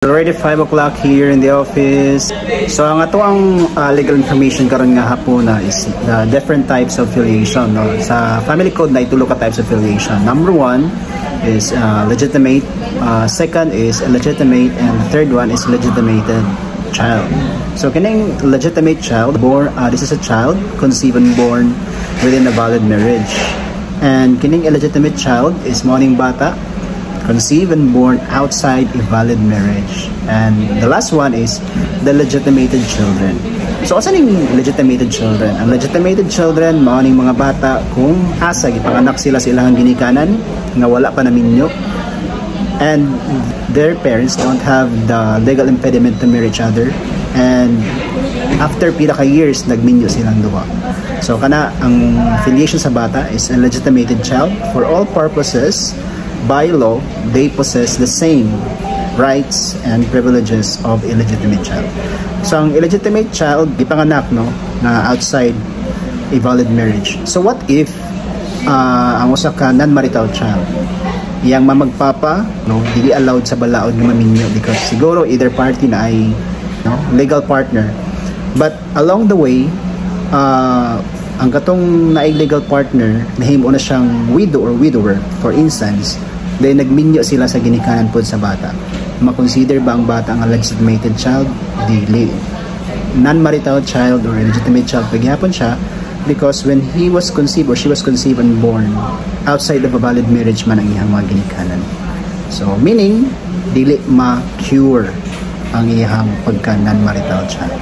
Already 5 o'clock here in the office. So ang atoang legal information karon nga hapuna is the different types of filiation. No? Sa family code na itulo ka types of filiation. Number 1 is legitimate, second is illegitimate, and third one is legitimated child. So kining legitimate child, this is a child conceived and born within a valid marriage. And kining illegitimate child is morning bata conceived and born outside a valid marriage. And the last one is the legitimated children. So asan yung legitimated children? Ang legitimated children mao ning mga bata kung asa gipanganak sila sa ilang ginikanan nga wala pa naminyo, and their parents don't have the legal impediment to marry each other, and after pila ka years nagminyo silang duha. So kana ang filiation sa bata is a legitimated child. For all purposes, by law, they possess the same rights and privileges of illegitimate child. So ang illegitimate child gipanganak na outside a valid marriage. So what if ang usa ka non-marital child, iyang mamagpapa dili allowed sa balaod nga maminyo because siguro either party na ay legal partner, but along the way ang katong na legal partner nahimo na siyang widow or widower, for instance, then nagminyo sila sa ginikanan pod sa bata. Ma-consider ba ang bata ang legitimated child? Dili. Non-marital child or illegitimate child paghihapon siya because when he was conceived or she was conceived and born outside of a valid marriage man ang iyang mga ginikanan. So meaning dili ma-cure ang iyang pagka non-marital child.